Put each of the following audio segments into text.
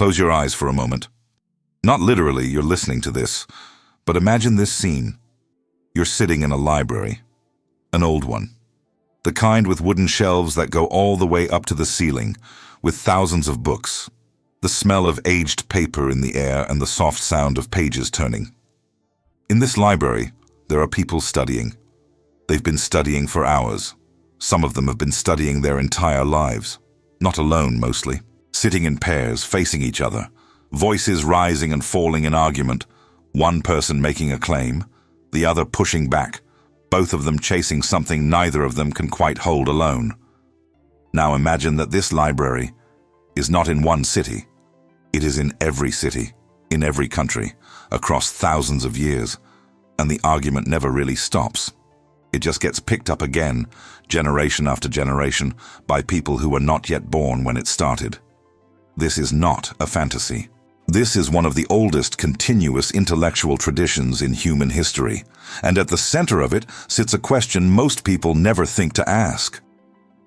Close your eyes for a moment. Not literally, you're listening to this, but imagine this scene. You're sitting in a library, an old one. The kind with wooden shelves that go all the way up to the ceiling, with thousands of books. The smell of aged paper in the air and the soft sound of pages turning. In this library, there are people studying. They've been studying for hours. Some of them have been studying their entire lives. Not alone, mostly. Sitting in pairs, facing each other. Voices rising and falling in argument. One person making a claim, the other pushing back. Both of them chasing something neither of them can quite hold alone. Now imagine that this library is not in one city. It is in every city, in every country, across thousands of years, and the argument never really stops. It just gets picked up again, generation after generation, by people who were not yet born when it started. This is not a fantasy. This is one of the oldest continuous intellectual traditions in human history, and at the center of it sits a question most people never think to ask.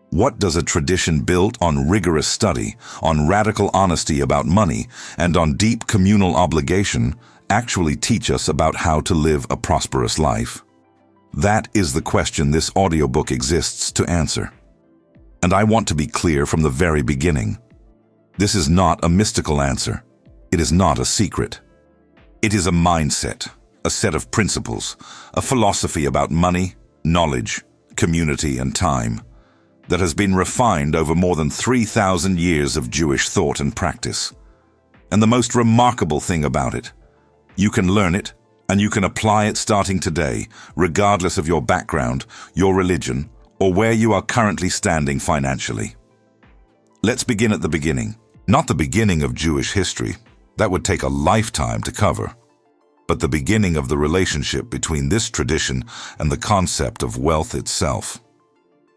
What does a tradition built on rigorous study, on radical honesty about money, and on deep communal obligation actually teach us about how to live a prosperous life? That is the question this audiobook exists to answer. And I want to be clear from the very beginning. This is not a mystical answer. It is not a secret. It is a mindset, a set of principles, a philosophy about money, knowledge, community, and time that has been refined over more than 3,000 years of Jewish thought and practice. And the most remarkable thing about it, you can learn it and you can apply it starting today, regardless of your background, your religion, or where you are currently standing financially. Let's begin at the beginning. Not the beginning of Jewish history. That would take a lifetime to cover. But the beginning of the relationship between this tradition and the concept of wealth itself.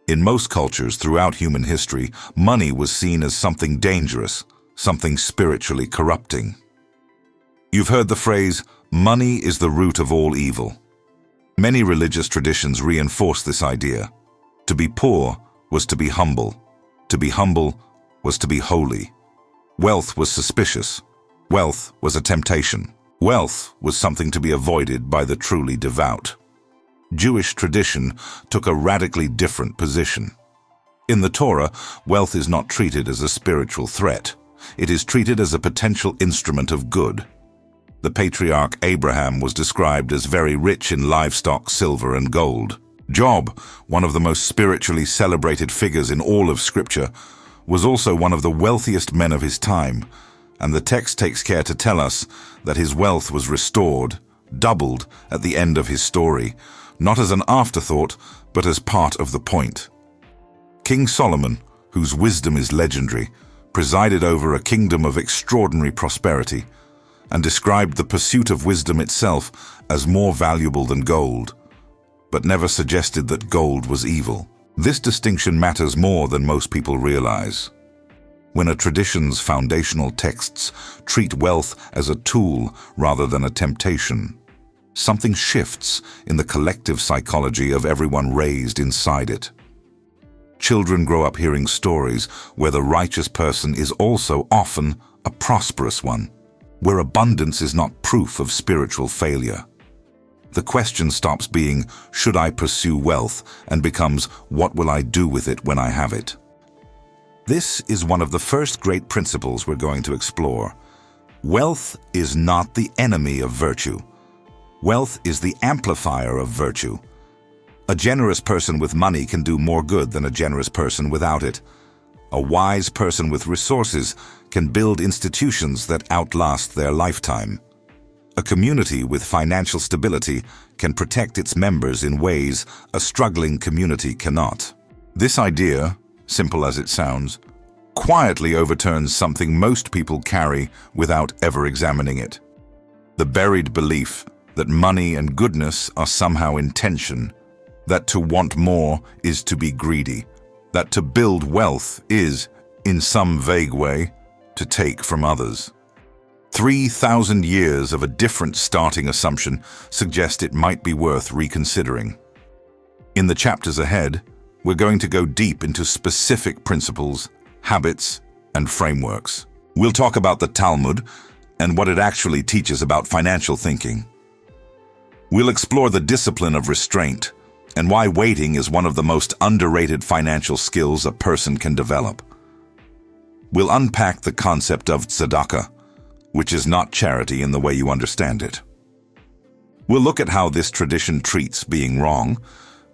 In most cultures throughout human history, money was seen as something dangerous, something spiritually corrupting. You've heard the phrase, money is the root of all evil. Many religious traditions reinforce this idea. To be poor was to be humble. To be humble was to be holy. Wealth was suspicious. Wealth was a temptation. Wealth was something to be avoided by the truly devout. Jewish tradition took a radically different position. In the Torah, wealth is not treated as a spiritual threat. It is treated as a potential instrument of good. The patriarch Abraham was described as very rich in livestock, silver, and gold. Job, one of the most spiritually celebrated figures in all of Scripture, was also one of the wealthiest men of his time, and the text takes care to tell us that his wealth was restored, doubled at the end of his story, not as an afterthought, but as part of the point. King Solomon, whose wisdom is legendary, presided over a kingdom of extraordinary prosperity, and described the pursuit of wisdom itself as more valuable than gold, but never suggested that gold was evil. This distinction matters more than most people realize. When a tradition's foundational texts treat wealth as a tool rather than a temptation, something shifts in the collective psychology of everyone raised inside it. Children grow up hearing stories where the righteous person is also often a prosperous one, where abundance is not proof of spiritual failure. The question stops being, should I pursue wealth, and becomes, what will I do with it when I have it? This is one of the first great principles we're going to explore. Wealth is not the enemy of virtue. Wealth is the amplifier of virtue. A generous person with money can do more good than a generous person without it. A wise person with resources can build institutions that outlast their lifetime. A community with financial stability can protect its members in ways a struggling community cannot. This idea, simple as it sounds, quietly overturns something most people carry without ever examining it. The buried belief that money and goodness are somehow in tension, that to want more is to be greedy, that to build wealth is, in some vague way, to take from others. 3,000 years of a different starting assumption suggest it might be worth reconsidering. In the chapters ahead, we're going to go deep into specific principles, habits, and frameworks. We'll talk about the Talmud and what it actually teaches about financial thinking. We'll explore the discipline of restraint and why waiting is one of the most underrated financial skills a person can develop. We'll unpack the concept of Tzedakah, which is not charity in the way you understand it. We'll look at how this tradition treats being wrong,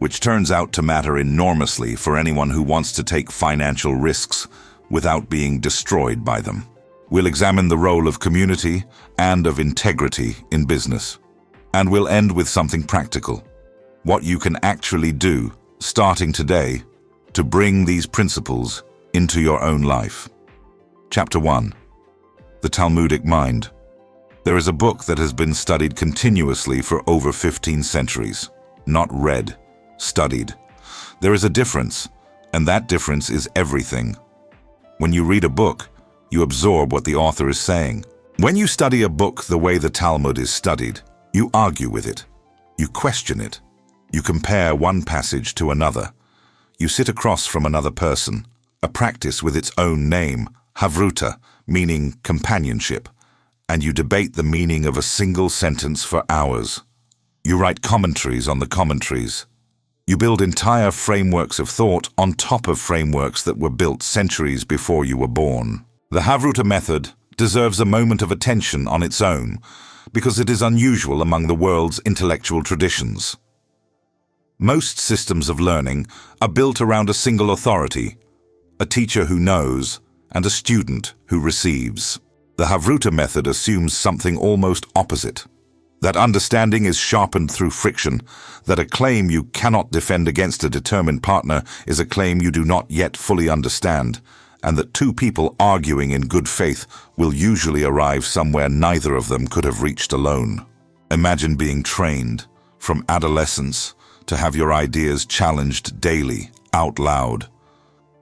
which turns out to matter enormously for anyone who wants to take financial risks without being destroyed by them. We'll examine the role of community and of integrity in business. And we'll end with something practical, what you can actually do, starting today, to bring these principles into your own life. Chapter 1. The Talmudic Mind. There is a book that has been studied continuously for over 15 centuries. Not read, studied. There is a difference, and that difference is everything. When you read a book, you absorb what the author is saying. When you study a book the way the Talmud is studied, you argue with it. You question it. You compare one passage to another. You sit across from another person, a practice with its own name, havruta, meaning companionship, and you debate the meaning of a single sentence for hours. You write commentaries on the commentaries. You build entire frameworks of thought on top of frameworks that were built centuries before you were born. The havruta method deserves a moment of attention on its own, because it is unusual among the world's intellectual traditions. Most systems of learning are built around a single authority, a teacher who knows and a student who receives. The havruta method assumes something almost opposite, that understanding is sharpened through friction, that a claim you cannot defend against a determined partner is a claim you do not yet fully understand, and that two people arguing in good faith will usually arrive somewhere neither of them could have reached alone. Imagine being trained, from adolescence, to have your ideas challenged daily, out loud,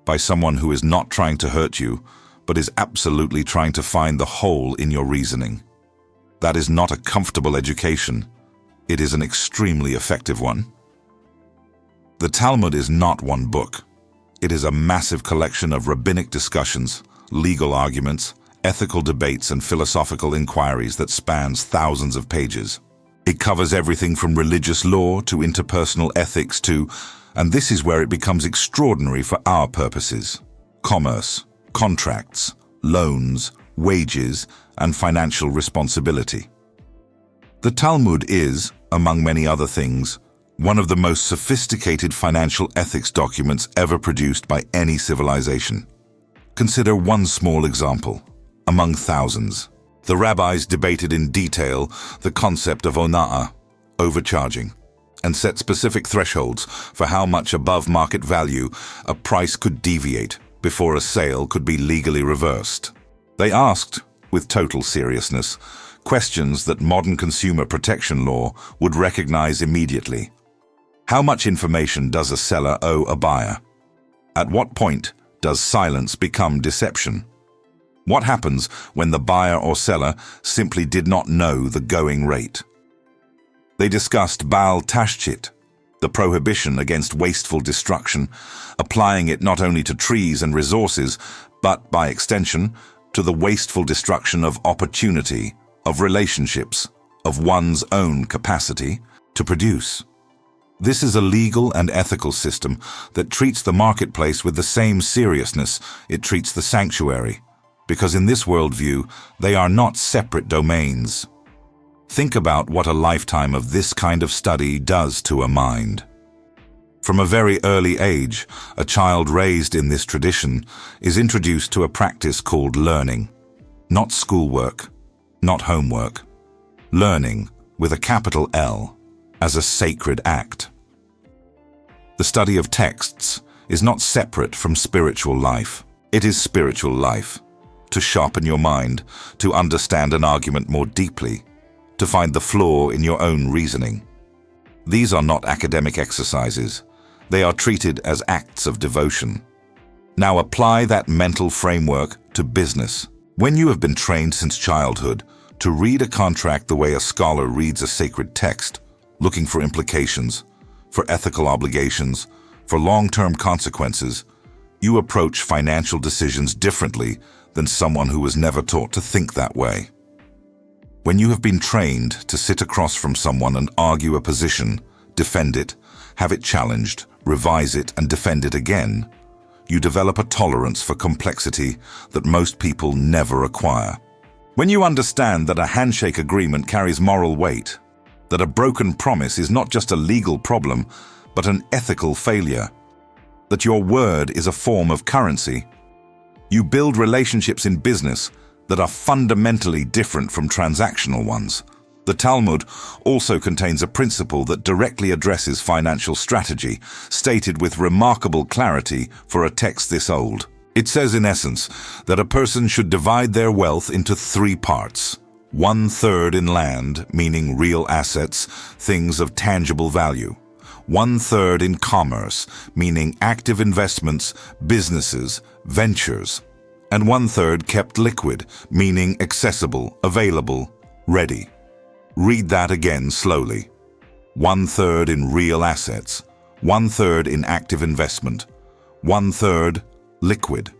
by someone who is not trying to hurt you, but is absolutely trying to find the hole in your reasoning. That is not a comfortable education. It is an extremely effective one. The Talmud is not one book. It is a massive collection of rabbinic discussions, legal arguments, ethical debates, and philosophical inquiries that spans thousands of pages. It covers everything from religious law to interpersonal ethics to, and this is where it becomes extraordinary for our purposes, commerce, contracts, loans, wages, and financial responsibility. The Talmud is, among many other things, one of the most sophisticated financial ethics documents ever produced by any civilization. Consider one small example, among thousands. The rabbis debated in detail the concept of ona'ah, overcharging, and set specific thresholds for how much above market value a price could deviate before a sale could be legally reversed. They asked, with total seriousness, questions that modern consumer protection law would recognize immediately. How much information does a seller owe a buyer? At what point does silence become deception? What happens when the buyer or seller simply did not know the going rate? They discussed Baal Tashchit, the prohibition against wasteful destruction, applying it not only to trees and resources, but, by extension, to the wasteful destruction of opportunity, of relationships, of one's own capacity to produce. This is a legal and ethical system that treats the marketplace with the same seriousness it treats the sanctuary, because in this worldview, they are not separate domains. Think about what a lifetime of this kind of study does to a mind. From a very early age, a child raised in this tradition is introduced to a practice called learning. Not schoolwork, not homework. Learning, with a capital L, as a sacred act. The study of texts is not separate from spiritual life. It is spiritual life. To sharpen your mind, to understand an argument more deeply, to find the flaw in your own reasoning. These are not academic exercises. They are treated as acts of devotion. Now apply that mental framework to business. When you have been trained since childhood to read a contract the way a scholar reads a sacred text, looking for implications, for ethical obligations, for long-term consequences, you approach financial decisions differently than someone who was never taught to think that way. When you have been trained to sit across from someone and argue a position, defend it, have it challenged, revise it, and defend it again, you develop a tolerance for complexity that most people never acquire. When you understand that a handshake agreement carries moral weight, that a broken promise is not just a legal problem, but an ethical failure, that your word is a form of currency, you build relationships in business that are fundamentally different from transactional ones. The Talmud also contains a principle that directly addresses financial strategy, stated with remarkable clarity for a text this old. It says in essence that a person should divide their wealth into 3 parts. 1/3 in land, meaning real assets, things of tangible value. 1/3 in commerce, meaning active investments, businesses, ventures. And 1/3 kept liquid, meaning accessible, available, ready. Read that again slowly. 1/3 in real assets, 1/3 in active investment, 1/3 liquid.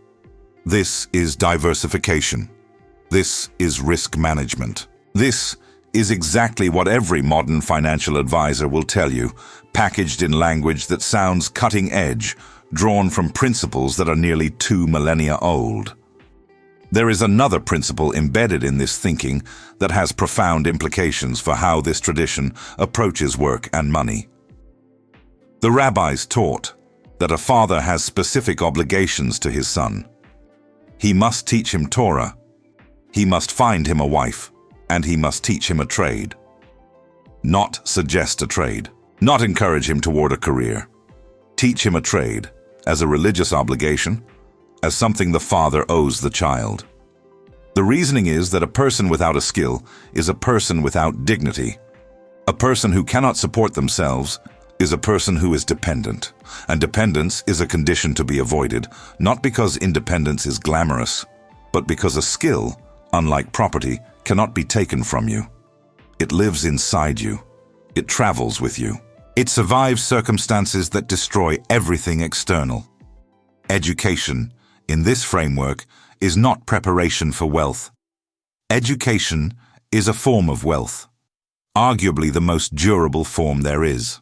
This is diversification. This is risk management. This is exactly what every modern financial advisor will tell you, packaged in language that sounds cutting edge, drawn from principles that are nearly 2 millennia old. There is another principle embedded in this thinking that has profound implications for how this tradition approaches work and money. The rabbis taught that a father has specific obligations to his son. He must teach him Torah, he must find him a wife, and he must teach him a trade. Not suggest a trade, not encourage him toward a career. Teach him a trade as a religious obligation, as something the father owes the child. The reasoning is that a person without a skill is a person without dignity. A person who cannot support themselves is a person who is dependent, and dependence is a condition to be avoided, not because independence is glamorous, but because a skill, unlike property, cannot be taken from you. It lives inside you. It travels with you. It survives circumstances that destroy everything external. Education, in this framework, is not preparation for wealth. Education is a form of wealth, arguably the most durable form there is.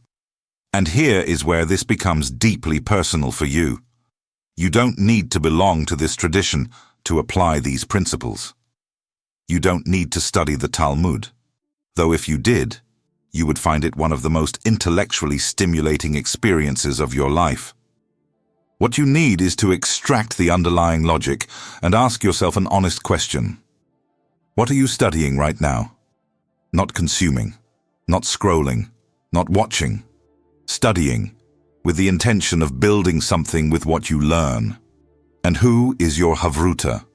And here is where this becomes deeply personal for you. You don't need to belong to this tradition to apply these principles. You don't need to study the Talmud, though if you did, you would find it one of the most intellectually stimulating experiences of your life. What you need is to extract the underlying logic and ask yourself an honest question. What are you studying right now? Not consuming, not scrolling, not watching. Studying, with the intention of building something with what you learn. And who is your havruta?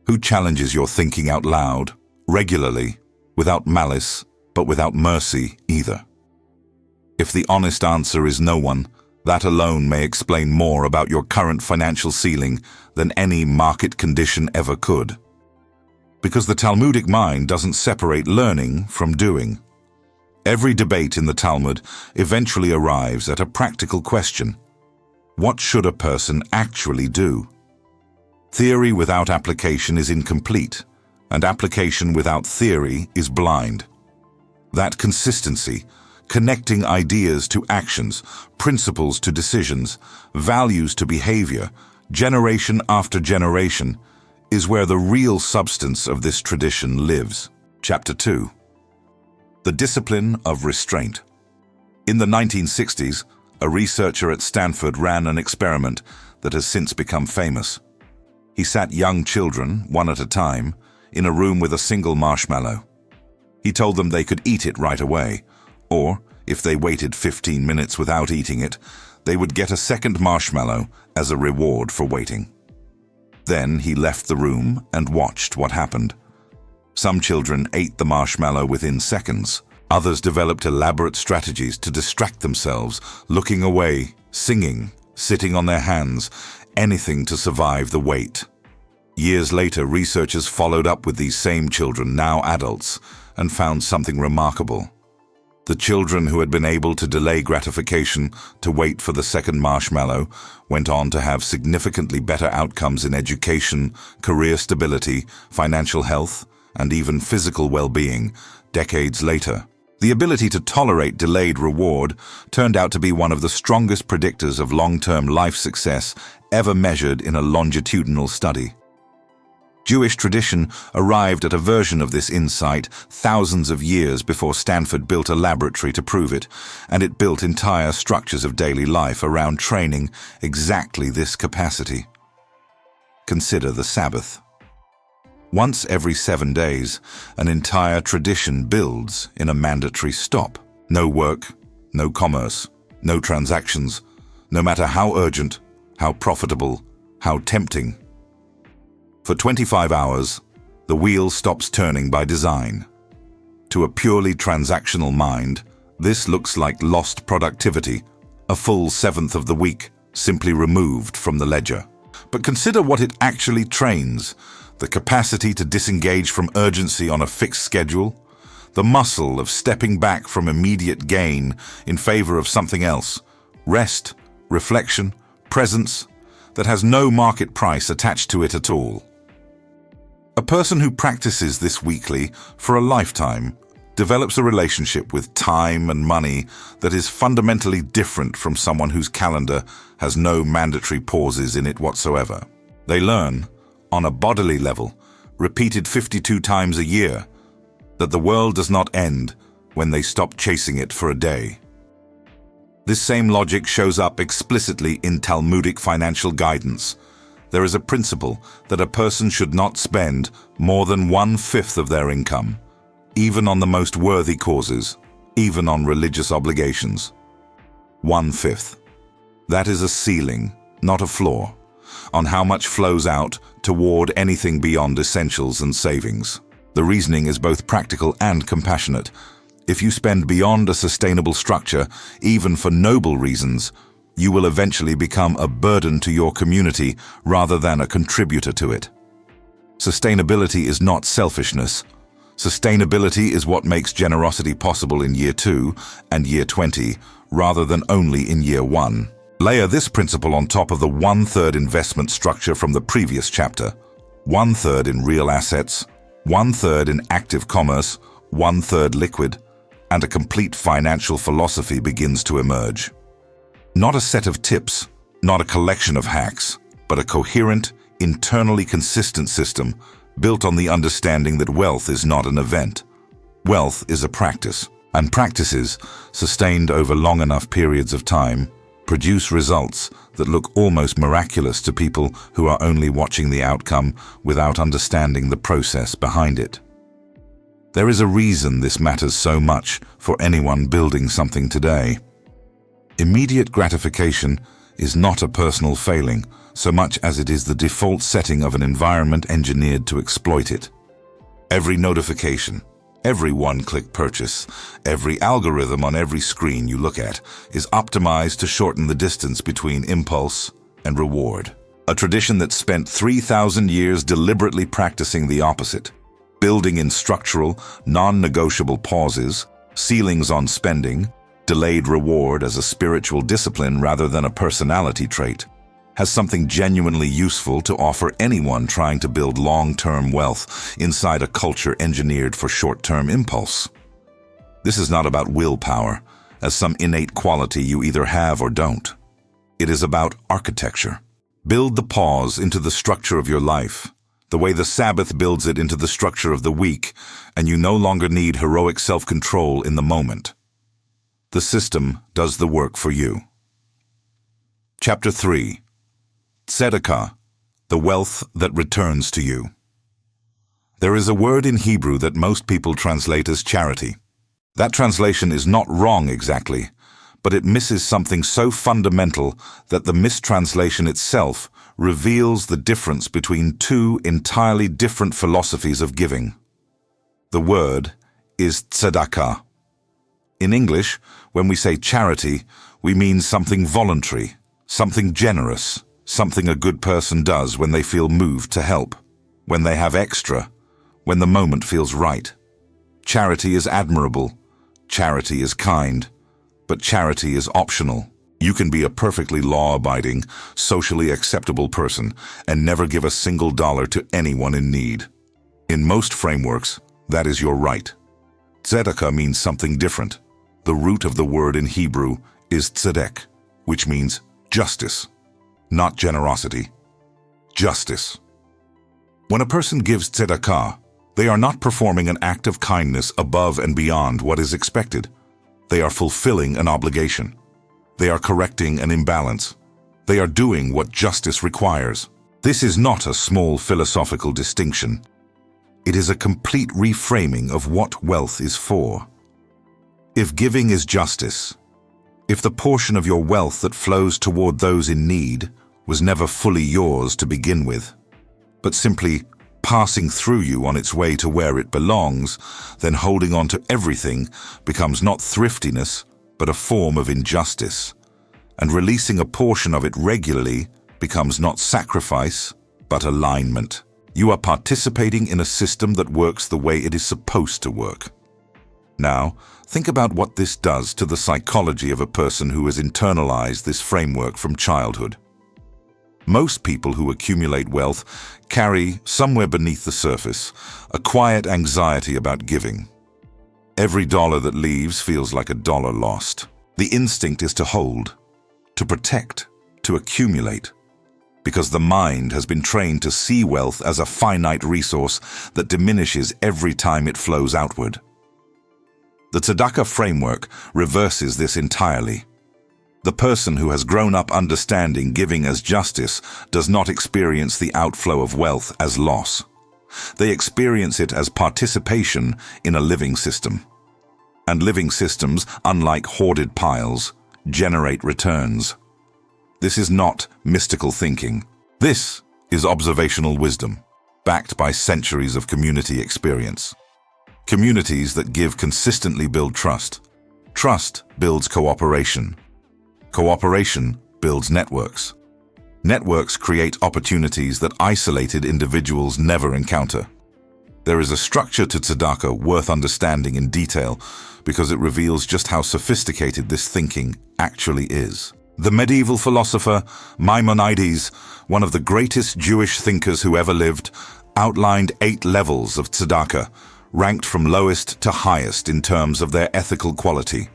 Who challenges your thinking out loud, regularly, without malice, but without mercy either? If the honest answer is no one, that alone may explain more about your current financial ceiling than any market condition ever could. Because the Talmudic mind doesn't separate learning from doing. Every debate in the Talmud eventually arrives at a practical question. What should a person actually do? Theory without application is incomplete, and application without theory is blind. That consistency, connecting ideas to actions, principles to decisions, values to behavior, generation after generation, is where the real substance of this tradition lives. Chapter 2. The discipline of restraint. In the 1960s, a researcher at Stanford ran an experiment that has since become famous. He sat young children, one at a time, in a room with a single marshmallow. He told them they could eat it right away, or, if they waited 15 minutes without eating it, they would get a second marshmallow as a reward for waiting. Then he left the room and watched what happened. Some children ate the marshmallow within seconds. Others developed elaborate strategies to distract themselves, looking away, singing, sitting on their hands, anything to survive the wait. Years later, researchers followed up with these same children, now adults, and found something remarkable. The children who had been able to delay gratification to wait for the second marshmallow went on to have significantly better outcomes in education, career stability, financial health, and even physical well-being decades later. The ability to tolerate delayed reward turned out to be one of the strongest predictors of long-term life success ever measured in a longitudinal study. Jewish tradition arrived at a version of this insight thousands of years before Stanford built a laboratory to prove it, and it built entire structures of daily life around training exactly this capacity. Consider the Sabbath. Once every 7 days, an entire tradition builds in a mandatory stop. No work, no commerce, no transactions, no matter how urgent, how profitable, how tempting. For 25 hours, the wheel stops turning by design. To a purely transactional mind, this looks like lost productivity, a full seventh of the week simply removed from the ledger. But consider what it actually trains: the capacity to disengage from urgency on a fixed schedule, the muscle of stepping back from immediate gain in favor of something else, rest, reflection, presence, that has no market price attached to it at all. A person who practices this weekly for a lifetime develops a relationship with time and money that is fundamentally different from someone whose calendar has no mandatory pauses in it whatsoever. They learn, on a bodily level, repeated 52 times a year, that the world does not end when they stop chasing it for a day. This same logic shows up explicitly in Talmudic financial guidance. There is a principle that a person should not spend more than 1/5 of their income, even on the most worthy causes, even on religious obligations. 1/5. That is a ceiling, not a floor, on how much flows out toward anything beyond essentials and savings. The reasoning is both practical and compassionate. If you spend beyond a sustainable structure, even for noble reasons, you will eventually become a burden to your community rather than a contributor to it. Sustainability is not selfishness. Sustainability is what makes generosity possible in year 2 and year 20, rather than only in year 1. Layer this principle on top of the 1/3 investment structure from the previous chapter. 1/3 in real assets, 1/3 in active commerce, 1/3 liquid, and a complete financial philosophy begins to emerge. Not a set of tips, not a collection of hacks, but a coherent, internally consistent system built on the understanding that wealth is not an event. Wealth is a practice, and practices, sustained over long enough periods of time, produce results that look almost miraculous to people who are only watching the outcome without understanding the process behind it. There is a reason this matters so much for anyone building something today. Immediate gratification is not a personal failing so much as it is the default setting of an environment engineered to exploit it. Every notification, every one-click purchase, every algorithm on every screen you look at is optimized to shorten the distance between impulse and reward. A tradition that spent 3,000 years deliberately practicing the opposite, building in structural, non-negotiable pauses, ceilings on spending, delayed reward as a spiritual discipline rather than a personality trait, has something genuinely useful to offer anyone trying to build long-term wealth inside a culture engineered for short-term impulse. This is not about willpower, as some innate quality you either have or don't. It is about architecture. Build the pause into the structure of your life, the way the Sabbath builds it into the structure of the week, and you no longer need heroic self-control in the moment. The system does the work for you. Chapter 3. Tzedakah, the wealth that returns to you. There is a word in Hebrew that most people translate as charity. That translation is not wrong exactly, but it misses something so fundamental that the mistranslation itself reveals the difference between two entirely different philosophies of giving. The word is tzedakah. In English, when we say charity, we mean something voluntary, something generous, something a good person does when they feel moved to help, when they have extra, when the moment feels right. Charity is admirable, Charity is kind, but charity is optional. You can be a perfectly law-abiding, socially acceptable person and never give a single dollar to anyone in need. In most frameworks, that is your right. Tzedakah means something different. The root of the word in Hebrew is tzedek, which means justice, not generosity. Justice. When a person gives tzedakah, they are not performing an act of kindness above and beyond what is expected. They are fulfilling an obligation. They are correcting an imbalance. They are doing what justice requires. This is not a small philosophical distinction. It is a complete reframing of what wealth is for. If giving is justice, if the portion of your wealth that flows toward those in need was never fully yours to begin with, but simply passing through you on its way to where it belongs, then holding on to everything becomes not thriftiness, but a form of injustice, and releasing a portion of it regularly becomes not sacrifice, but alignment. You are participating in a system that works the way it is supposed to work. Now, think about what this does to the psychology of a person who has internalized this framework from childhood. Most people who accumulate wealth carry, somewhere beneath the surface, a quiet anxiety about giving. Every dollar that leaves feels like a dollar lost. The instinct is to hold, to protect, to accumulate, because the mind has been trained to see wealth as a finite resource that diminishes every time it flows outward. The Tzedakah framework reverses this entirely. The person who has grown up understanding giving as justice does not experience the outflow of wealth as loss. They experience it as participation in a living system. And living systems, unlike hoarded piles, generate returns. This is not mystical thinking. This is observational wisdom, backed by centuries of community experience. Communities that give consistently build trust. Trust builds cooperation. Cooperation builds networks. Networks create opportunities that isolated individuals never encounter. There is a structure to Tzedakah worth understanding in detail because it reveals just how sophisticated this thinking actually is. The medieval philosopher Maimonides, one of the greatest Jewish thinkers who ever lived, outlined 8 levels of Tzedakah, ranked from lowest to highest in terms of their ethical quality.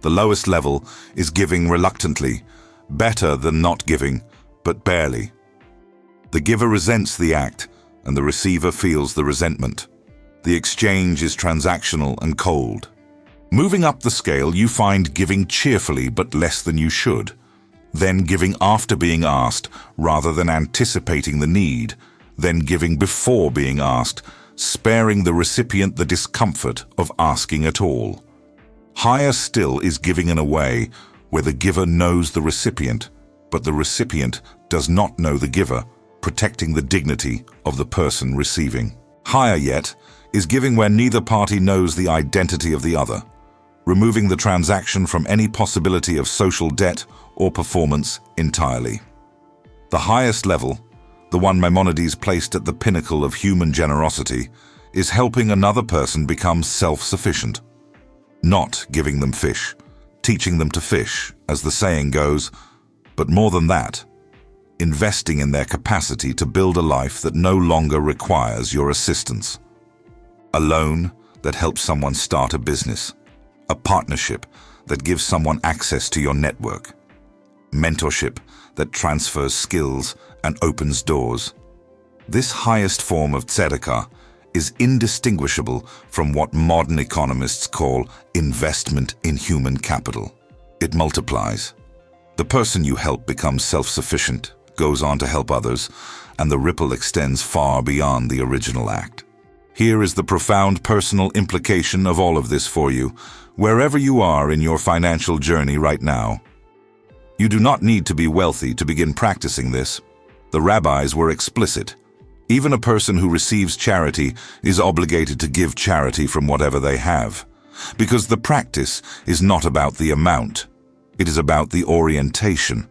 The lowest level is giving reluctantly, better than not giving, but barely. The giver resents the act, and the receiver feels the resentment. The exchange is transactional and cold. Moving up the scale, you find giving cheerfully but less than you should, then giving after being asked rather than anticipating the need, then giving before being asked, sparing the recipient the discomfort of asking at all. Higher still is giving in a way where the giver knows the recipient, but the recipient does not know the giver, protecting the dignity of the person receiving. Higher yet is giving where neither party knows the identity of the other, removing the transaction from any possibility of social debt or performance entirely. The highest level, the one Maimonides placed at the pinnacle of human generosity, is helping another person become self-sufficient. Not giving them fish, teaching them to fish, as the saying goes, but more than that, investing in their capacity to build a life that no longer requires your assistance. A loan that helps someone start a business. A partnership that gives someone access to your network. Mentorship that transfers skills and opens doors. This highest form of tzedakah is indistinguishable from what modern economists call investment in human capital. It multiplies. The person you help becomes self-sufficient, goes on to help others, and the ripple extends far beyond the original act. Here is the profound personal implication of all of this for you, wherever you are in your financial journey right now. You do not need to be wealthy to begin practicing this. The rabbis were explicit. Even a person who receives charity is obligated to give charity from whatever they have, because the practice is not about the amount. It is about the orientation.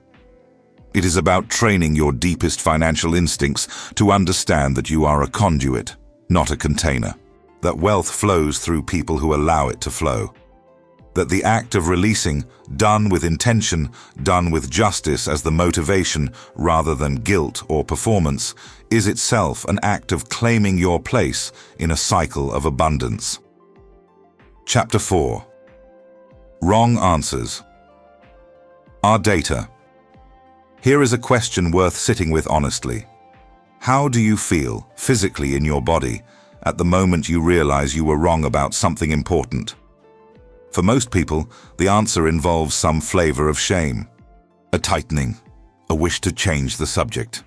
It is about training your deepest financial instincts to understand that you are a conduit, not a container. That wealth flows through people who allow it to flow. that the act of releasing, done with intention, done with justice as the motivation rather than guilt or performance, is itself an act of claiming your place in a cycle of abundance. Chapter 4. Wrong answers. Our data. Here is a question worth sitting with honestly. How do you feel, physically in your body, at the moment you realize you were wrong about something important? For most people, the answer involves some flavor of shame, a tightening, a wish to change the subject.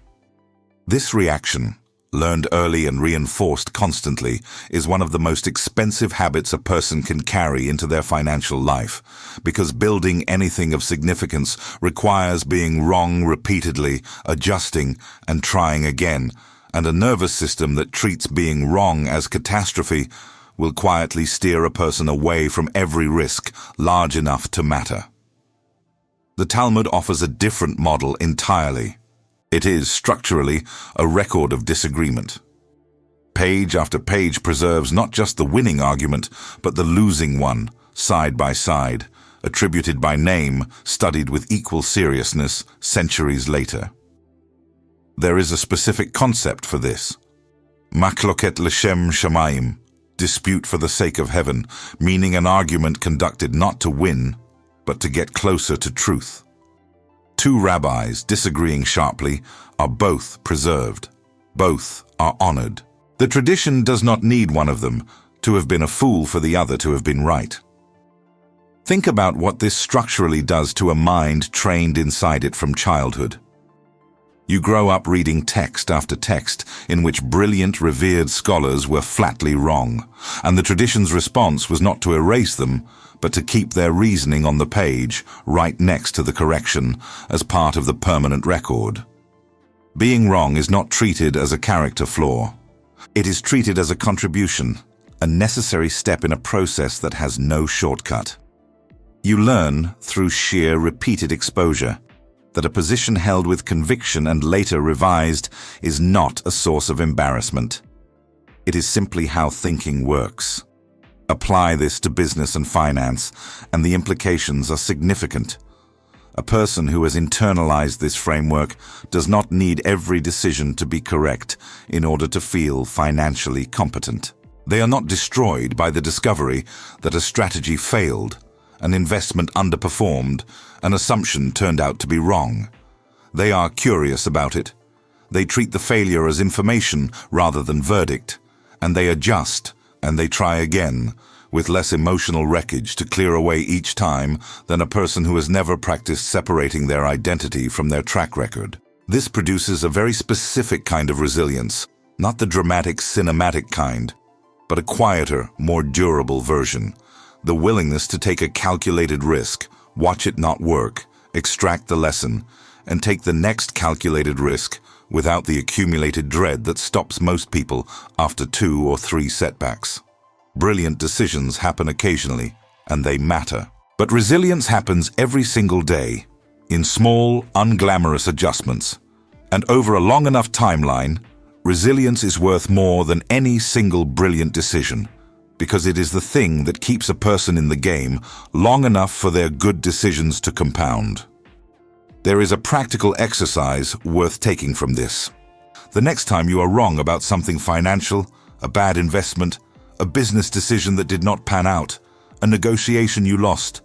This reaction, learned early and reinforced constantly, is one of the most expensive habits a person can carry into their financial life, because building anything of significance requires being wrong repeatedly, adjusting, and trying again, and a nervous system that treats being wrong as catastrophe will quietly steer a person away from every risk large enough to matter. The Talmud offers a different model entirely. It is, structurally, a record of disagreement. Page after page preserves not just the winning argument, but the losing one, side by side, attributed by name, studied with equal seriousness centuries later. There is a specific concept for this. Machloket l'shem shamayim, dispute for the sake of heaven, meaning an argument conducted not to win, but to get closer to truth. Two rabbis disagreeing sharply are both preserved. Both are honored. The tradition does not need one of them to have been a fool for the other to have been right. Think about what this structurally does to a mind trained inside it from childhood. You grow up reading text after text in which brilliant, revered scholars were flatly wrong, and the tradition's response was not to erase them, but to keep their reasoning on the page, right next to the correction, as part of the permanent record. Being wrong is not treated as a character flaw. It is treated as a contribution, a necessary step in a process that has no shortcut. You learn, through sheer repeated exposure, that a position held with conviction and later revised is not a source of embarrassment. It is simply how thinking works. Apply this to business and finance, and the implications are significant. A person who has internalized this framework does not need every decision to be correct in order to feel financially competent. They are not destroyed by the discovery that a strategy failed, an investment underperformed, an assumption turned out to be wrong. They are curious about it. They treat the failure as information rather than verdict, and they adjust and they try again, with less emotional wreckage to clear away each time than a person who has never practiced separating their identity from their track record. This produces a very specific kind of resilience, not the dramatic, cinematic kind, but a quieter, more durable version. The willingness to take a calculated risk, watch it not work, extract the lesson, and take the next calculated risk without the accumulated dread that stops most people after 2 or 3 setbacks. Brilliant decisions happen occasionally, and they matter. But resilience happens every single day, in small, unglamorous adjustments. And over a long enough timeline, resilience is worth more than any single brilliant decision, because it is the thing that keeps a person in the game long enough for their good decisions to compound. There is a practical exercise worth taking from this. The next time you are wrong about something financial, a bad investment, a business decision that did not pan out, a negotiation you lost,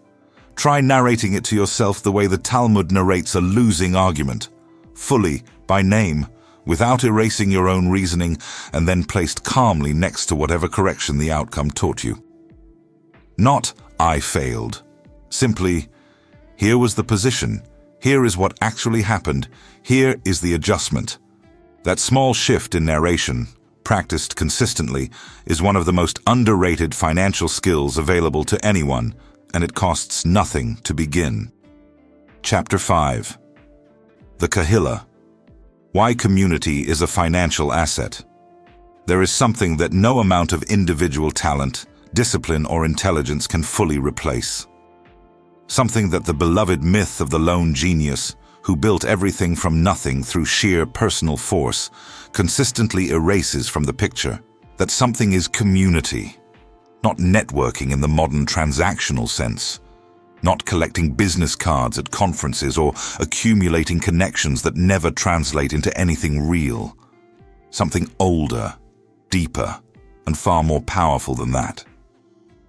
try narrating it to yourself the way the Talmud narrates a losing argument, fully, by name, without erasing your own reasoning, and then placed calmly next to whatever correction the outcome taught you. Not, I failed. Simply, here was the position, here is what actually happened, here is the adjustment. That small shift in narration, practiced consistently, is one of the most underrated financial skills available to anyone, and it costs nothing to begin. Chapter 5. The Kahila. Why community is a financial asset. There is something that no amount of individual talent, discipline, or intelligence can fully replace. Something that the beloved myth of the lone genius, who built everything from nothing through sheer personal force, consistently erases from the picture. That something is community. not networking in the modern transactional sense, not collecting business cards at conferences or accumulating connections that never translate into anything real. Something older, deeper, and far more powerful than that.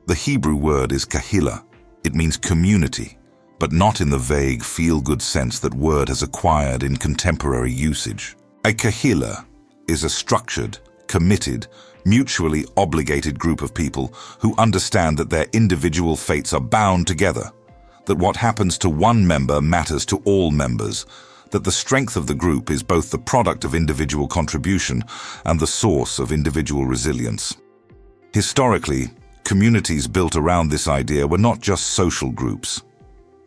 The Hebrew word is kahila. It means community, but not in the vague, feel-good sense that word has acquired in contemporary usage. A kahila is a structured, committed, mutually obligated group of people who understand that their individual fates are bound together, that what happens to one member matters to all members, that the strength of the group is both the product of individual contribution and the source of individual resilience. Historically, communities built around this idea were not just social groups.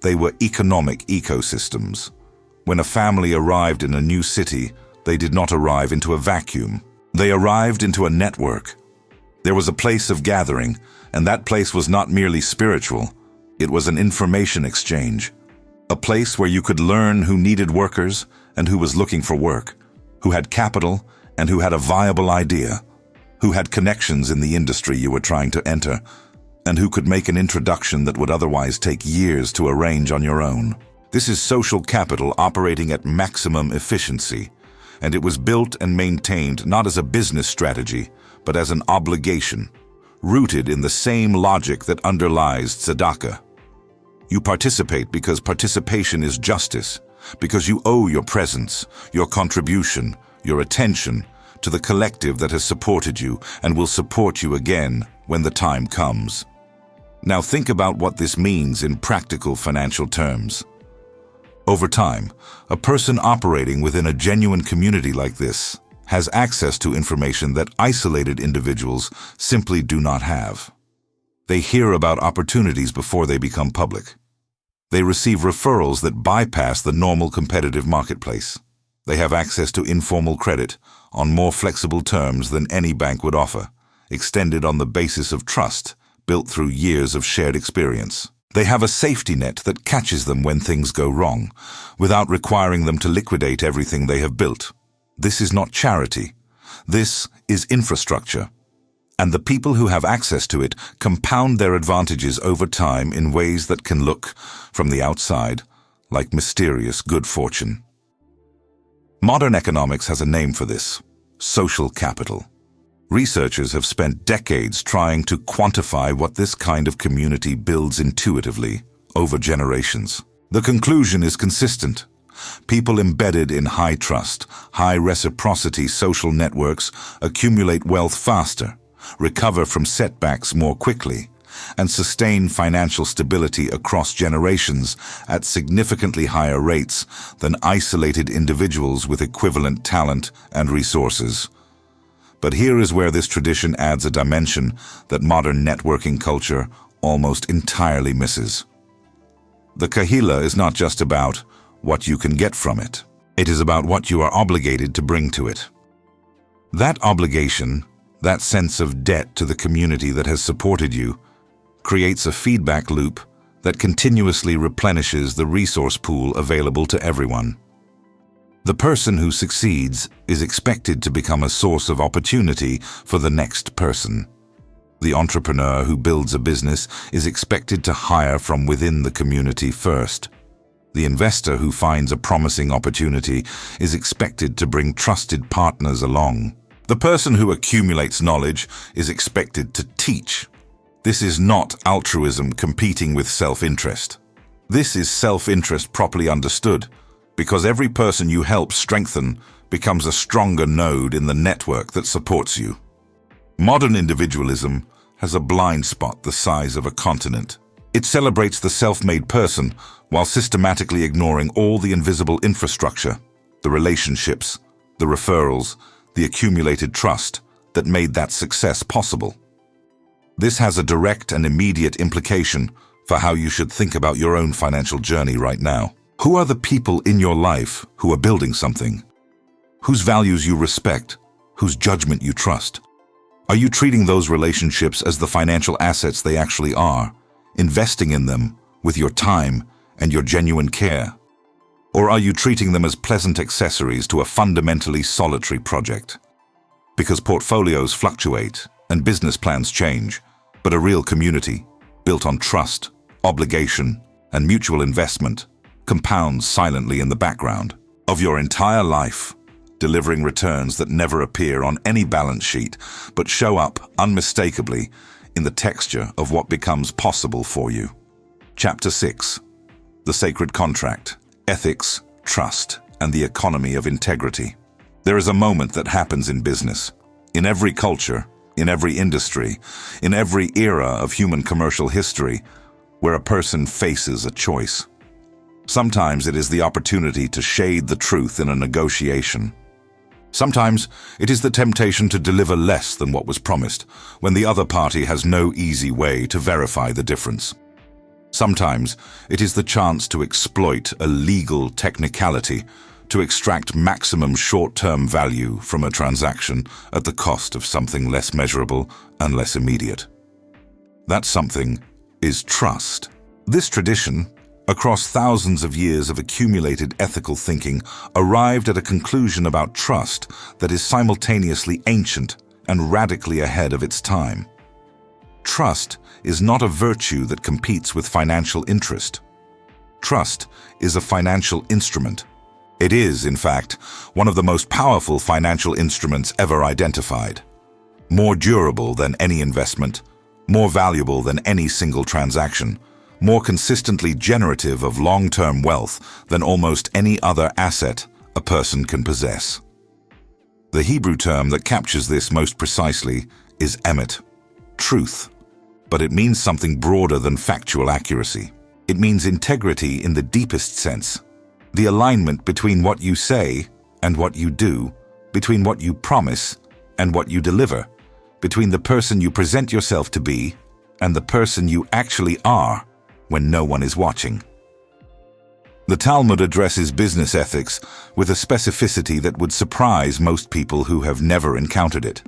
They were economic ecosystems. When a family arrived in a new city, they did not arrive into a vacuum. They arrived into a network. There was a place of gathering, and that place was not merely spiritual. It was an information exchange. A place where you could learn who needed workers and who was looking for work, who had capital and who had a viable idea, who had connections in the industry you were trying to enter, and who could make an introduction that would otherwise take years to arrange on your own. This is social capital operating at maximum efficiency, and it was built and maintained not as a business strategy, but as an obligation, rooted in the same logic that underlies Tzedakah. You participate because participation is justice, because you owe your presence, your contribution, your attention to the collective that has supported you and will support you again when the time comes. Now think about what this means in practical financial terms. Over time, a person operating within a genuine community like this has access to information that isolated individuals simply do not have. They hear about opportunities before they become public. They receive referrals that bypass the normal competitive marketplace. They have access to informal credit on more flexible terms than any bank would offer, extended on the basis of trust built through years of shared experience. They have a safety net that catches them when things go wrong, without requiring them to liquidate everything they have built. This is not charity. This is infrastructure. And the people who have access to it compound their advantages over time in ways that can look, from the outside, like mysterious good fortune. Modern economics has a name for this: social capital. Researchers have spent decades trying to quantify what this kind of community builds intuitively over generations. The conclusion is consistent. People embedded in high trust, high reciprocity social networks accumulate wealth faster, recover from setbacks more quickly, and sustain financial stability across generations at significantly higher rates than isolated individuals with equivalent talent and resources. But here is where this tradition adds a dimension that modern networking culture almost entirely misses. The kahila is not just about what you can get from it. It is about what you are obligated to bring to it. That obligation, that sense of debt to the community that has supported you, creates a feedback loop that continuously replenishes the resource pool available to everyone. The person who succeeds is expected to become a source of opportunity for the next person. The entrepreneur who builds a business is expected to hire from within the community first. The investor who finds a promising opportunity is expected to bring trusted partners along. The person who accumulates knowledge is expected to teach. This is not altruism competing with self-interest. This is self-interest properly understood, because every person you help strengthen becomes a stronger node in the network that supports you. Modern individualism has a blind spot the size of a continent. It celebrates the self-made person while systematically ignoring all the invisible infrastructure, the relationships, the referrals, the accumulated trust that made that success possible. This has a direct and immediate implication for how you should think about your own financial journey right now. Who are the people in your life who are building something? Whose values you respect? Whose judgment you trust? Are you treating those relationships as the financial assets they actually are, investing in them with your time and your genuine care? Or are you treating them as pleasant accessories to a fundamentally solitary project? Because portfolios fluctuate and business plans change, But a real community, built on trust, obligation, and mutual investment, compounds silently in the background of your entire life, delivering returns that never appear on any balance sheet, but show up unmistakably in the texture of what becomes possible for you. Chapter 6. The Sacred Contract, Ethics, Trust, and the Economy of Integrity. There is a moment that happens in business, in every culture, in every industry, in every era of human commercial history, where a person faces a choice. Sometimes it is the opportunity to shade the truth in a negotiation. Sometimes it is the temptation to deliver less than what was promised, when the other party has no easy way to verify the difference. Sometimes it is the chance to exploit a legal technicality to extract maximum short-term value from a transaction at the cost of something less measurable and less immediate. That something is trust. This tradition, across thousands of years of accumulated ethical thinking, arrived at a conclusion about trust that is simultaneously ancient and radically ahead of its time. Trust is not a virtue that competes with financial interest. Trust is a financial instrument. It is, in fact, one of the most powerful financial instruments ever identified. More durable than any investment, more valuable than any single transaction, more consistently generative of long-term wealth than almost any other asset a person can possess. The Hebrew term that captures this most precisely is emet, truth, but it means something broader than factual accuracy. It means integrity in the deepest sense, the alignment between what you say and what you do, between what you promise and what you deliver, between the person you present yourself to be and the person you actually are when no one is watching. The Talmud addresses business ethics with a specificity that would surprise most people who have never encountered it.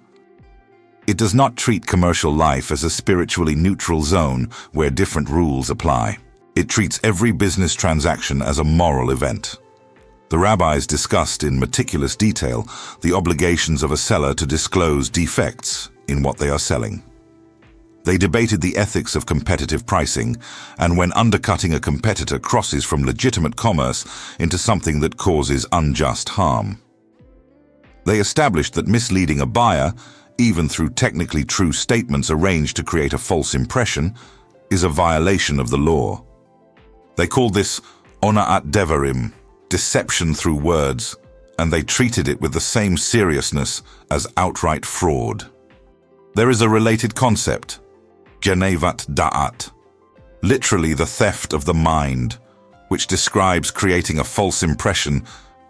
It does not treat commercial life as a spiritually neutral zone where different rules apply. It treats every business transaction as a moral event. The rabbis discussed in meticulous detail the obligations of a seller to disclose defects in what they are selling. They debated the ethics of competitive pricing, and when undercutting a competitor crosses from legitimate commerce into something that causes unjust harm. They established that misleading a buyer, even through technically true statements arranged to create a false impression, is a violation of the law. They called this ona'at devarim, deception through words, and they treated it with the same seriousness as outright fraud. There is a related concept, genevat da'at, literally the theft of the mind, which describes creating a false impression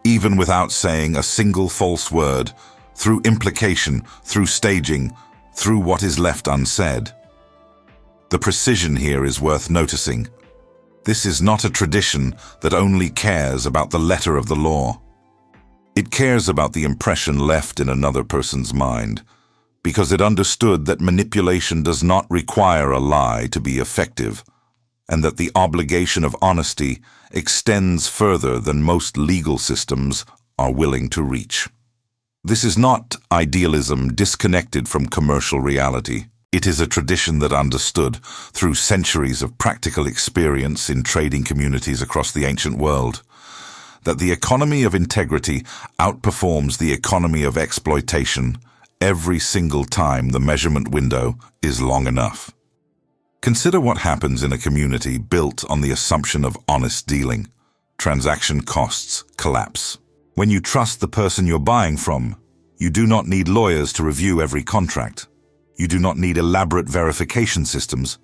even without saying a single false word, through implication, through staging, through what is left unsaid. The precision here is worth noticing. This is not a tradition that only cares about the letter of the law. It cares about the impression left in another person's mind, because it understood that manipulation does not require a lie to be effective, and that the obligation of honesty extends further than most legal systems are willing to reach. This is not idealism disconnected from commercial reality. It is a tradition that understood, through centuries of practical experience in trading communities across the ancient world, that the economy of integrity outperforms the economy of exploitation every single time the measurement window is long enough. Consider what happens in a community built on the assumption of honest dealing. Transaction costs collapse. When you trust the person you're buying from, you do not need lawyers to review every contract. You do not need elaborate verification systems.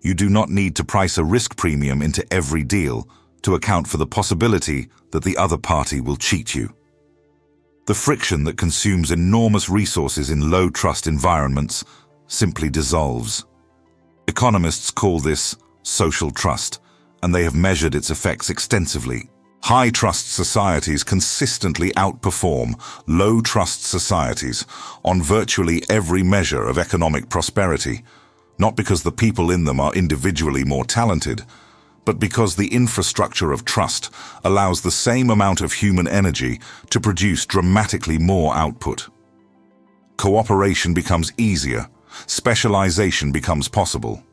You do not need to price a risk premium into every deal to account for the possibility that the other party will cheat you. The friction that consumes enormous resources in low-trust environments simply dissolves. Economists call this social trust, and they have measured its effects extensively. High-trust societies consistently outperform low-trust societies on virtually every measure of economic prosperity, not because the people in them are individually more talented, but because the infrastructure of trust allows the same amount of human energy to produce dramatically more output. Cooperation becomes easier Specialization becomes possible.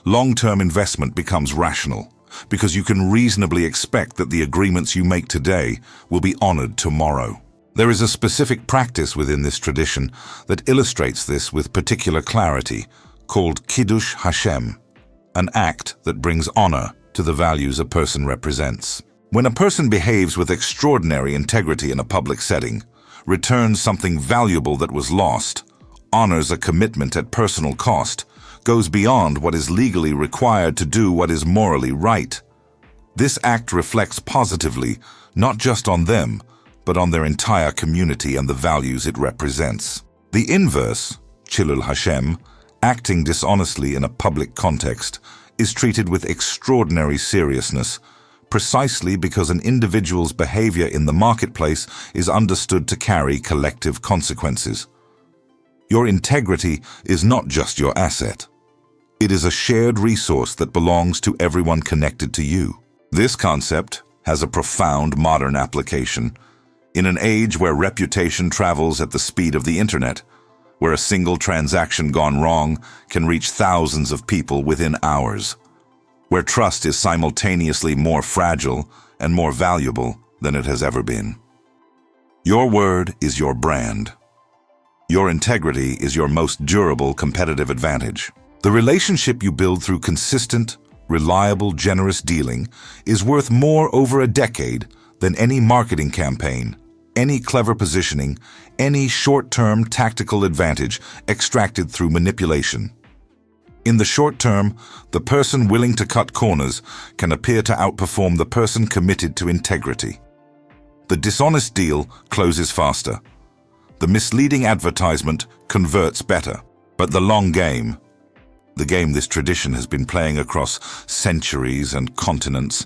Long-term investment becomes rational, because you can reasonably expect that the agreements you make today will be honored tomorrow. There is a specific practice within this tradition that illustrates this with particular clarity, called Kiddush Hashem, an act that brings honor to the values a person represents. When a person behaves with extraordinary integrity in a public setting, returns something valuable that was lost, honors a commitment at personal cost, goes beyond what is legally required to do what is morally right, this act reflects positively not just on them, but on their entire community and the values it represents. The inverse, Chilul Hashem, acting dishonestly in a public context, is treated with extraordinary seriousness, precisely because an individual's behavior in the marketplace is understood to carry collective consequences. Your integrity is not just your asset. It is a shared resource that belongs to everyone connected to you. This concept has a profound modern application. In an age where reputation travels at the speed of the internet, where a single transaction gone wrong can reach thousands of people within hours, where trust is simultaneously more fragile and more valuable than it has ever been. Your word is your brand. Your integrity is your most durable competitive advantage. The relationship you build through consistent, reliable, generous dealing is worth more over a decade than any marketing campaign, any clever positioning, any short-term tactical advantage extracted through manipulation. In the short term, the person willing to cut corners can appear to outperform the person committed to integrity. The dishonest deal closes faster. The misleading advertisement converts better. But the long game, the game this tradition has been playing across centuries and continents,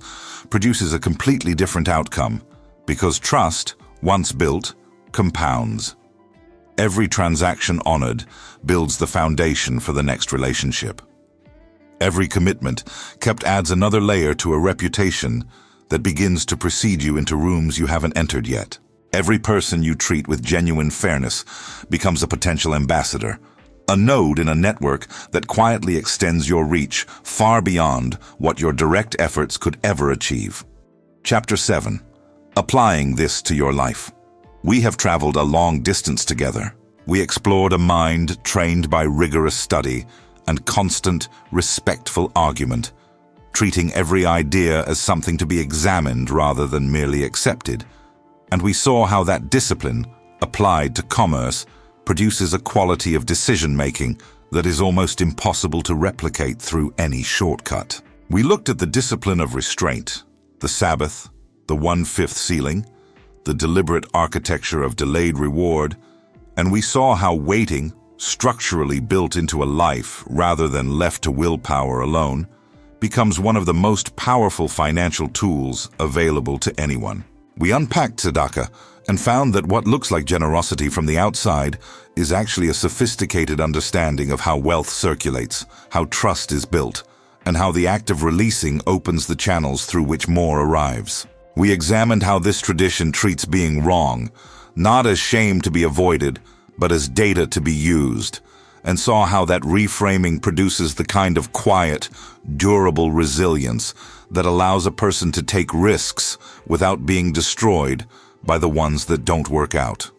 produces a completely different outcome, because trust, once built, compounds. Every transaction honored builds the foundation for the next relationship. Every commitment kept adds another layer to a reputation that begins to precede you into rooms you haven't entered yet. Every person you treat with genuine fairness becomes a potential ambassador, a node in a network that quietly extends your reach far beyond what your direct efforts could ever achieve. Chapter 7. Applying this to your life. We have traveled a long distance together. We explored a mind trained by rigorous study and constant, respectful argument, treating every idea as something to be examined rather than merely accepted. And we saw how that discipline, applied to commerce, produces a quality of decision-making that is almost impossible to replicate through any shortcut. We looked at the discipline of restraint, the Sabbath, the 1/5 ceiling, the deliberate architecture of delayed reward, and we saw how waiting, structurally built into a life rather than left to willpower alone, becomes one of the most powerful financial tools available to anyone. We unpacked Tzedakah and found that what looks like generosity from the outside is actually a sophisticated understanding of how wealth circulates, how trust is built, and how the act of releasing opens the channels through which more arrives. We examined how this tradition treats being wrong, not as shame to be avoided, but as data to be used, and saw how that reframing produces the kind of quiet, durable resilience that allows a person to take risks without being destroyed by the ones that don't work out.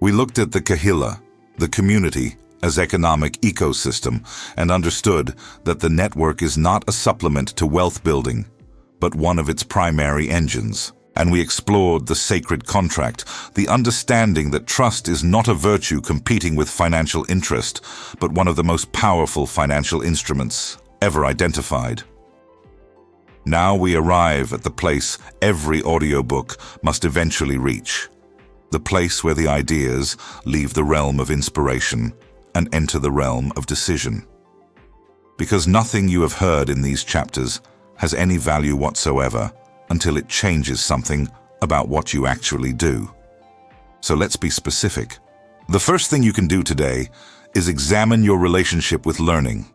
We looked at the kahila, the community, as economic ecosystem, and understood that the network is not a supplement to wealth building, but one of its primary engines. And we explored the sacred contract, the understanding that trust is not a virtue competing with financial interest, but one of the most powerful financial instruments ever identified. Now we arrive at the place every audiobook must eventually reach, the place where the ideas leave the realm of inspiration and enter the realm of decision. Because nothing you have heard in these chapters has any value whatsoever until it changes something about what you actually do. So let's be specific. The first thing you can do today is examine your relationship with learning.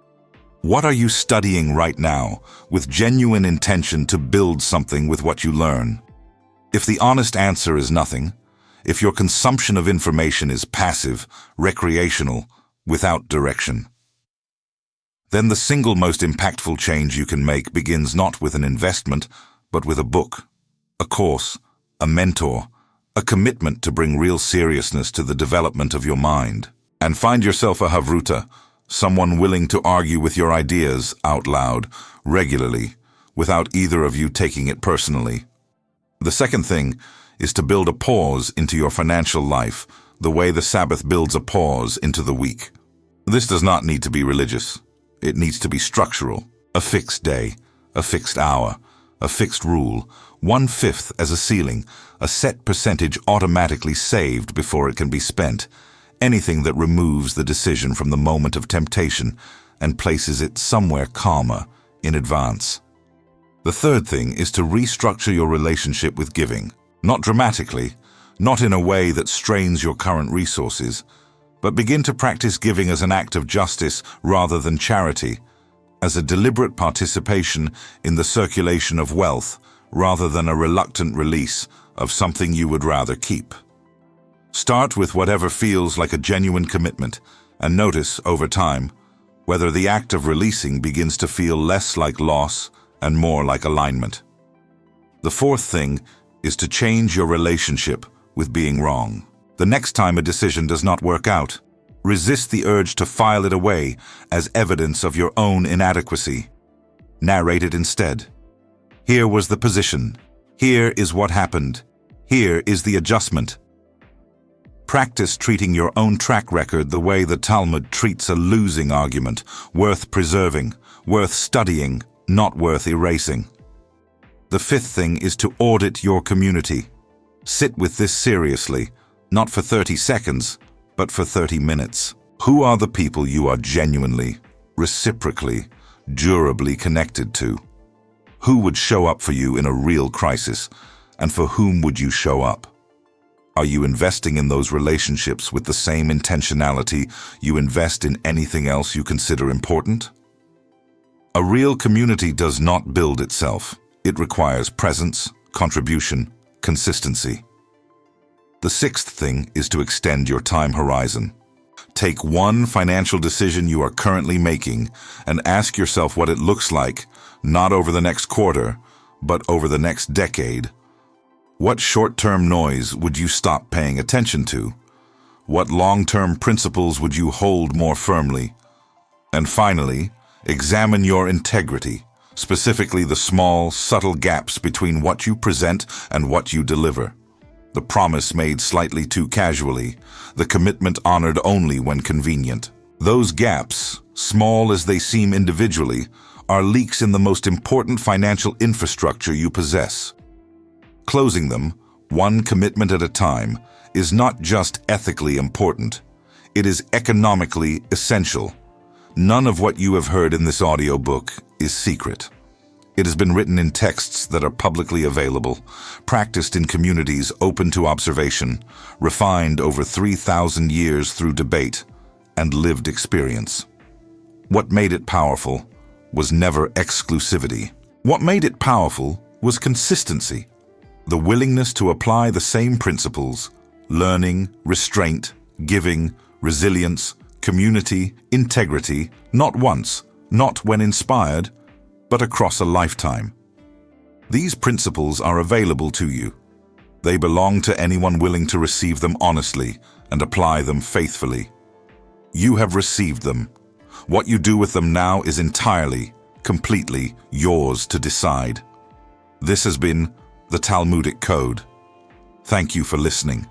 What are you studying right now with genuine intention to build something with what you learn? If the honest answer is nothing, if your consumption of information is passive, recreational, without direction. Then the single most impactful change you can make begins not with an investment, but with a book, a course, a mentor, a commitment to bring real seriousness to the development of your mind. And find yourself a havruta, someone willing to argue with your ideas out loud, regularly, without either of you taking it personally. The second thing is to build a pause into your financial life, the way the Sabbath builds a pause into the week. This does not need to be religious. It needs to be structural. A fixed day, a fixed hour, a fixed rule, 1/5 as a ceiling, a set percentage automatically saved before it can be spent. Anything that removes the decision from the moment of temptation and places it somewhere calmer in advance. The third thing is to restructure your relationship with giving. Not dramatically, not in a way that strains your current resources, but begin to practice giving as an act of justice rather than charity, as a deliberate participation in the circulation of wealth rather than a reluctant release of something you would rather keep. Start with whatever feels like a genuine commitment, and notice, over time, whether the act of releasing begins to feel less like loss and more like alignment. The fourth thing is to change your relationship with being wrong. The next time a decision does not work out, resist the urge to file it away as evidence of your own inadequacy. Narrate it instead. Here was the position. Here is what happened. Here is the adjustment. Practice treating your own track record the way the Talmud treats a losing argument, worth preserving, worth studying, not worth erasing. The fifth thing is to audit your community. Sit with this seriously, not for 30 seconds, but for 30 minutes. Who are the people you are genuinely, reciprocally, durably connected to? Who would show up for you in a real crisis, and for whom would you show up? Are you investing in those relationships with the same intentionality you invest in anything else you consider important? A real community does not build itself. It requires presence, contribution, consistency. The sixth thing is to extend your time horizon. Take one financial decision you are currently making and ask yourself what it looks like, not over the next quarter, but over the next decade. What short-term noise would you stop paying attention to? What long-term principles would you hold more firmly? And finally, examine your integrity, specifically the small, subtle gaps between what you present and what you deliver. The promise made slightly too casually, the commitment honored only when convenient. Those gaps, small as they seem individually, are leaks in the most important financial infrastructure you possess. Closing them, one commitment at a time, is not just ethically important. It is economically essential. None of what you have heard in this audiobook is secret. It has been written in texts that are publicly available, practiced in communities open to observation, refined over 3,000 years through debate and lived experience. What made it powerful was never exclusivity. What made it powerful was consistency. The willingness to apply the same principles, learning, restraint, giving, resilience, community, integrity, not once, not when inspired, but across a lifetime. These principles are available to you. They belong to anyone willing to receive them honestly and apply them faithfully. You have received them. What you do with them now is entirely, completely yours to decide. This has been the Talmudic Code. Thank you for listening.